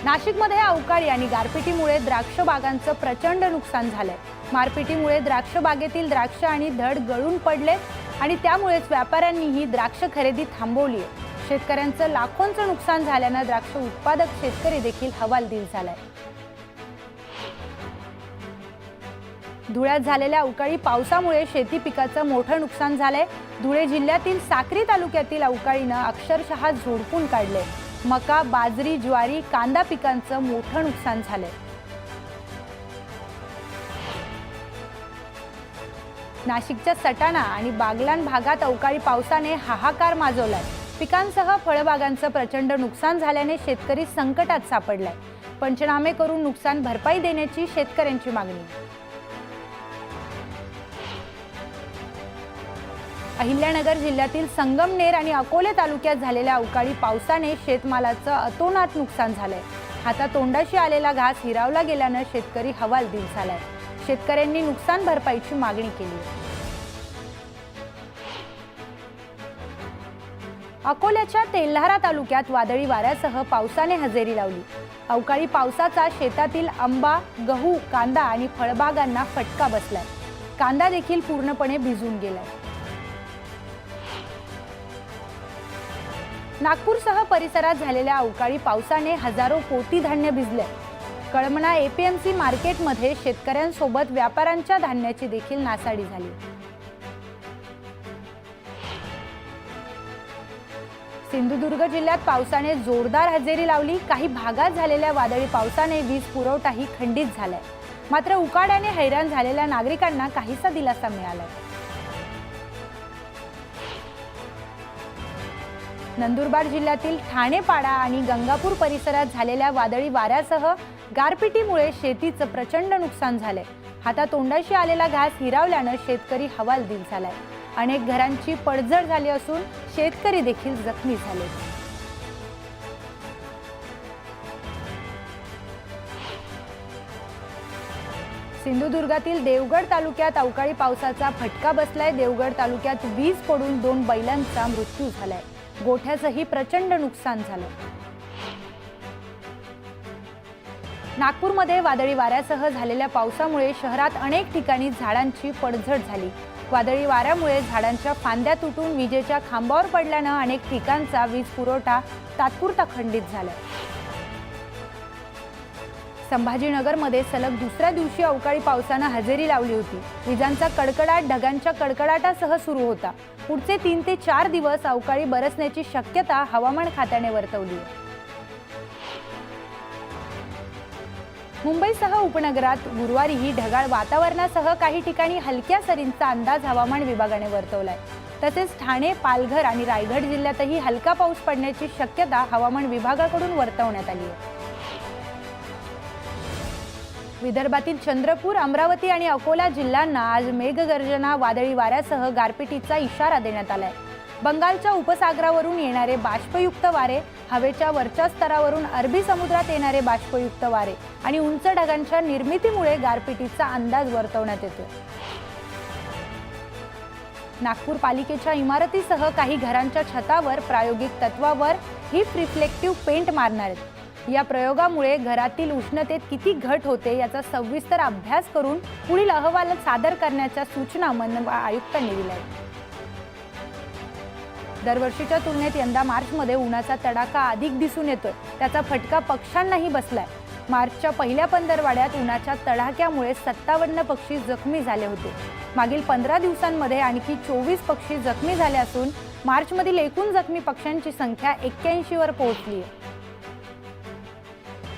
नाशिकमध्ये अवकाळी आणि गारपिटीमुळे द्राक्ष बागांचं प्रचंड नुकसान झालंय। मारपिटीमुळे द्राक्ष बागेतील द्राक्ष आणि धड गळून पडले आणि त्यामुळेच व्यापाऱ्यांनीही द्राक्ष खरेदी थांबवली आहे। शेतकऱ्यांचं लाखोंचं नुकसान झाल्यानं द्राक्ष उत्पादक शेतकरी देखील हवालदिल झालाय। धुळ्यात झालेल्या अवकाळी पावसामुळे शेती पिकाचं मोठं नुकसान झालंय। धुळे जिल्ह्यातील साक्री तालुक्यातील अवकाळीनं अक्षरशः झोडपून काढले। मका, बाजरी, ज्वारी, कांदा पिकांचं मोठं नुकसान झालंय। नाशिकच्या सटाणा आणि बागलाण भागात अवकाळी पावसाने हाहाकार माजवलाय। पिकांसह फळबागांचं प्रचंड नुकसान झाल्याने शेतकरी संकटात सापडलाय। पंचनामे करून नुकसान भरपाई देण्याची शेतकऱ्यांची मागणी। अहिल्यानगर जिल्ह्यातील संगमनेर आणि अकोले तालुक्यात झालेल्या अवकाळी पावसाने शेतमालाचं अतोनात नुकसान झालंय। हातातोंडाशी आलेला घास हिरावला गेल्यानं शेतकरी हवालदिल झालाय। शेतकऱ्यांनी नुकसान भरपाईची मागणी केली आहे। अकोल्याच्या तेल्हारा तालुक्यात वादळी वाऱ्यासह पावसाने हजेरी लावली। अवकाळी पावसाचा शेतातील आंबा, गहू, कांदा आणि फळबागांना फटका बसलाय। कांदा देखील पूर्णपणे भिजून गेलाय। नागपूरसह परिसरात झालेल्या अवकाळी पावसाने हजारो पोती धान्य भिजले। कळमना एपीएमसी मार्केटमध्ये शेतकऱ्यांसोबत व्यापाऱ्यांच्या धान्याची देखील नासाडी झाली। सिंधुदुर्ग जिल्ह्यात पावसाने जोरदार हजेरी लावली। काही भागात झालेल्या वादळी पावसाने वीज पुरवठाही खंडित झालाय। मात्र उकाड्याने हैराण झालेल्या नागरिकांना काहीसा दिलासा मिळालाय। नंदुरबार जिल्ह्यातील ठाणेपाडा आणि गंगापूर परिसरात झालेल्या वादळी वाऱ्यासह गारपिटीमुळे शेतीचं प्रचंड नुकसान झालंय। हातातोंडाशी आलेला घास हिरावल्यानं शेतकरी हवालदिल झालाय। अनेक घरांची पडझड झाली असून शेतकरी देखील जखमी झाले। सिंधुदुर्गातील देवगड तालुक्यात अवकाळी पावसाचा फटका बसलाय। देवगड तालुक्यात वीज पडून 2 बैलांचा मृत्यू झालाय। गोठ्याचंही प्रचंड नुकसान झालं। नागपूरमध्ये वादळी वाऱ्यासह झालेल्या पावसामुळे शहरात अनेक ठिकाणी झाडांची पडझड झाली। वादळी वाऱ्यामुळे झाडांच्या फांद्या तुटून विजेच्या खांबावर पडल्यानं अनेक ठिकाणचा वीज पुरवठा तात्पुरता खंडित झाला। संभाजीनगरमध्ये सलग दुसऱ्या दिवशी अवकाळी पावसानं हजेरी लावली होती। विजांचा कडकडाट ढगांच्या कडकडाटासह सुरू होता। पुढचे 3 ते 4 दिवस अवकाळी बरसण्याची शक्यता हवामान खात्याने वर्तवली आहे। मुंबईसह उपनगरात गुरुवारीही ढगाळ वातावरणासह काही ठिकाणी हलक्या सरींचा अंदाज हवामान विभागाने वर्तवलाय। तसेच ठाणे, पालघर आणि रायगड जिल्ह्यातही हलका पाऊस पडण्याची शक्यता हवामान विभागाकडून वर्तवण्यात आली आहे। विदर्भातील चंद्रपूर, अमरावती आणि अकोला जिल्ह्यांना आज मेघगर्जना, वादळी वाऱ्यासह गारपिटीचा इशारा देण्यात आलाय। बंगालच्या उपसागरावरून येणारे बाष्पयुक्त वारे, हवेच्या वरच्या स्तरावरून अरबी समुद्रात येणारे बाष्पयुक्त वारे आणि उंच ढगांच्या निर्मितीमुळे गारपिटीचा अंदाज वर्तवण्यात येतो। नागपूर पालिकेच्या इमारतीसह काही घरांच्या छतावर प्रायोगिक तत्वावर हीट रिफ्लेक्टिव्ह पेंट मारणार आहेत। या प्रयोगामुळे घरातील उष्णतेत किती घट होते याचा सविस्तर अभ्यास करून पुढील अहवाल सादर करण्याच्या सूचना मनपा आयुक्तांनी दिल्या आहेत। दरवर्षीच्या तुलनेत यंदा मार्चमध्ये उन्हाचा तडाखा अधिक दिसून येतोय। त्याचा फटका पक्ष्यांनाही बसलाय। मार्चच्या पहिल्या पंधरवड्यात उन्हाच्या तडाख्यामुळे 57 पक्षी जखमी झाले होते। मागील 15 दिवसांमध्ये आणखी 24 पक्षी जखमी झाले असून मार्चमधील एकूण जखमी पक्ष्यांची संख्या 81 वर पोहोचली आहे।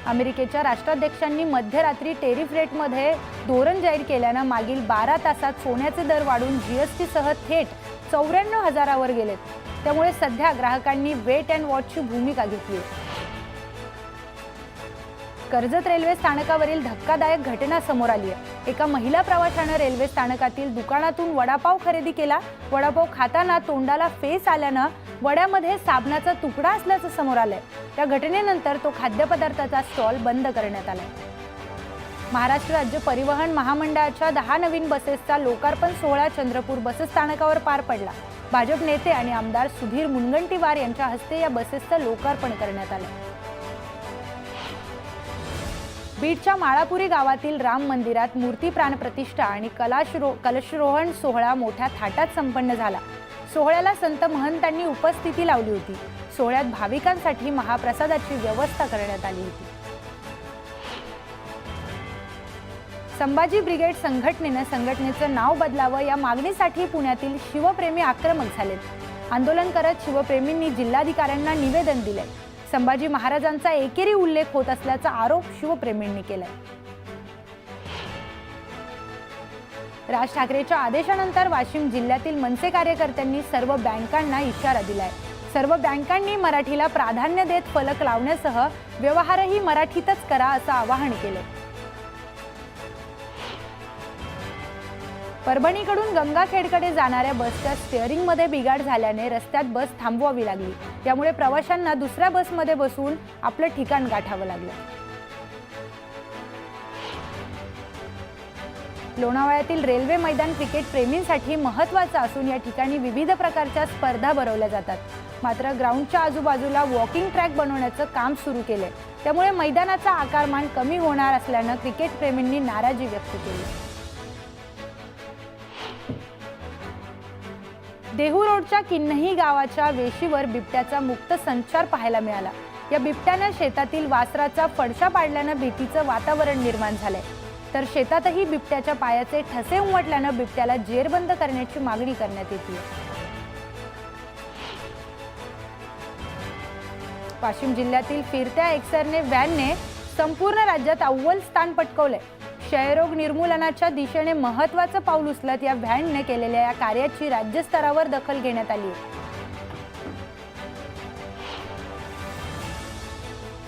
अमेरिकेच्या राष्ट्राध्यक्षांनी मध्यरात्री टेरिफ रेटमध्ये धोरण जाहीर केल्यानं मागील 12 तासात सोन्याचे दर वाढून जीएसटीसह थेट 94,000वर गेलेत। त्यामुळे सध्या ग्राहकांनी वेट अँड वॉचची भूमिका घेतली आहे। कर्जत रेल्वे स्थानकावरील धक्कादायक घटना समोर आली आहे। एका महिला प्रवाशानं रेल्वे स्थानकातील दुकानातून वडापाव खरेदी केला। वडापाव खाताना तोंडाला फेस आल्यानं वड्यामध्ये साबणाचा तुकडा असल्याचं समोर आलंय। या घटनेनंतर तो खाद्यपदार्थाचा स्टॉल बंद करण्यात आलाय। महाराष्ट्र राज्य परिवहन महामंडळाच्या 10 नवीन बसेसचा लोकार्पण सोहळा चंद्रपूर बसस्थानकावर पार पडला। भाजप नेते आणि आमदार सुधीर मुनगंटीवार यांच्या हस्ते या बसेसचं लोकार्पण करण्यात आलं। बीडच्या माळापुरी गावातील राम मंदिरात मूर्ती प्राणप्रतिष्ठा आणि कलशरोहण सोहळा मोठ्या थाटात संपन्न झाला। सोहळ्याला संत महंतांनी उपस्थिती लावली होती। सोहळ्यात भाविकांसाठी महाप्रसादाची व्यवस्था करण्यात आली होती। संभाजी ब्रिगेड संघटनेनं संघटनेचं नाव बदलावं या मागणीसाठी पुण्यातील शिवप्रेमी आक्रमक झालेत। आंदोलन करत शिवप्रेमींनी जिल्हाधिकाऱ्यांना निवेदन दिलंय। संभाजी महाराजांचा एकेरी उल्लेख होत असल्याचा आरोप शिवप्रेमींनी केलाय। राज ठाकरेंच्या आदेशानंतर वाशिम जिल्ह्यातील मनसे कार्यकर्त्यांनी सर्व बँकांना इशारा दिलाय। सर्व बँकांनी मराठीला प्राधान्य देत फलक लावण्यासह व्यवहारही मराठीतच करा असं आवाहन केलंय। परभणीकडून गंगाखेडकडे जाणाऱ्या बसच्या स्टिअरिंगमध्ये बिघाड झाल्याने रस्त्यात बस थांबवावी लागली। त्यामुळे प्रवाशांना दुसऱ्या बसमध्ये बसून आपलं ठिकाण गाठावं लागलं। लोणावळ्यातील रेल्वे मैदान क्रिकेट प्रेमींसाठी महत्त्वाचं असून या ठिकाणी विविध प्रकारच्या स्पर्धा भरवल्या जातात। मात्र ग्राउंडच्या आजूबाजूला वॉकिंग ट्रॅक बनवण्याचं काम सुरू केलंय। त्यामुळे मैदानाचा आकारमान कमी होणार असल्यानं क्रिकेट प्रेमींनी नाराजी व्यक्त केली। देहू रोडच्या किन्नही गावाच्या वेशीवर बिबट्याचा मुक्त संचार पाहायला मिळाला। या बिबट्याने शेतातील वासराचा फडशा पाडल्यानं भीतीचं वातावरण निर्माण झालंय। तर शेतातही बिबट्याच्या पायाचे ठसे उमटल्यानं बिबट्याला जेरबंद करण्याची मागणी करण्यात येते। वाशिम जिल्ह्यातील फिरत्या एक्सरने व्हॅनने संपूर्ण राज्यात अव्वल स्थान पटकावले। क्षयरोग निर्मूलनाच्या दिशेने महत्त्वाचं पाऊल उचलत या व्हॅनने केलेल्या या कार्याची राज्यस्तरावर दखल घेण्यात आली आहे।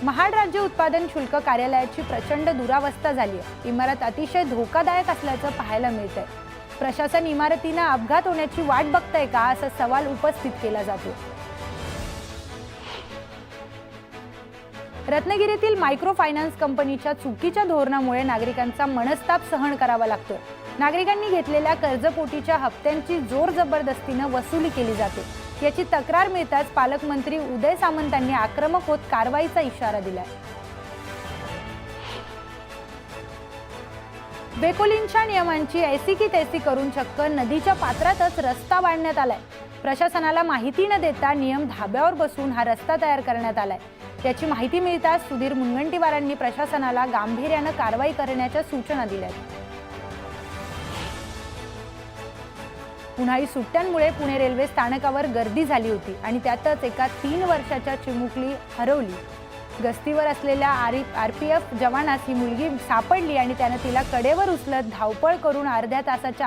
महाड राज्य उत्पादन शुल्क कार्यालयाची प्रचंड दुरावस्था झाली आहे। इमारत अतिशय धोकादायक असल्याचं पाहायला मिळतंय। प्रशासन इमारतीने अपघात होण्याची वाट बघतंय का असा सवाल उपस्थित केला जातो। रत्नागिरीतील मायक्रो फायनान्स कंपनीच्या चुकीच्या धोरणामुळे नागरिकांचा मनस्ताप सहन करावा लागतोय। नागरिकांनी घेतलेल्या कर्जपोटीच्या हप्त्यांची जोर जबरदस्तीने वसुली केली जाते। याची तक्रार मिळताच पालकमंत्री उदय सामंतांनी आक्रमक होत कारवाईचा इशारा दिलाय। वेकोलींच्या नियमांची ऐसी की तैसी करून चक्क नदीच्या पात्रातच रस्ता बांधण्यात आलाय। प्रशासनाला माहिती न देता नियम धाब्यावर बसून हा रस्ता तयार करण्यात आलाय। याची माहिती मिळताच सुधीर मुनगंटीवारांनी प्रशासनाला गांभीर्याने कारवाई करण्याच्या सूचना दिल्या। उन्हाळी सुट्ट्यांमुळे पुणे रेल्वे स्थानकावर गर्दी झाली होती आणि त्यातच एका 3 वर्षाच्या चिमुकली हरवली। गस्तीवर असलेल्या आरपीएफ जवानास ही मुलगी सापडली आणि त्याने तिला कडेवर उचलत धावपळ करून अर्ध्या तासाच्या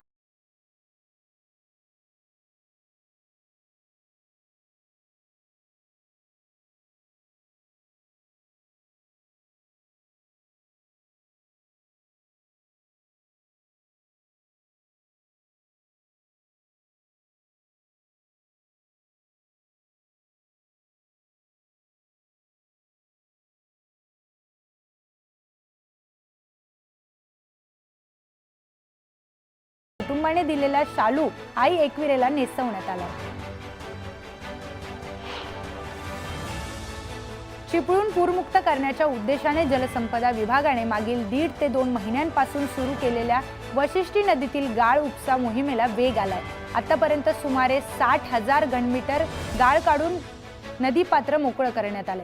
कुटुंबाने दिलेला शालू आई एकविरेला नेसवण्यात आला। चिपळूण पूरमुक्त करण्याच्या उद्देशाने जलसंपदा विभागाने मागील 1.5 ते 2 महिन्यांपासून सुरू केलेल्या वशिष्ठी नदीतील गाळ उपसा मोहिमेला वेग आलाय। आतापर्यंत सुमारे 60,000 घनमीटर गाळ काढून नदीपात्र मोकळं करण्यात आले।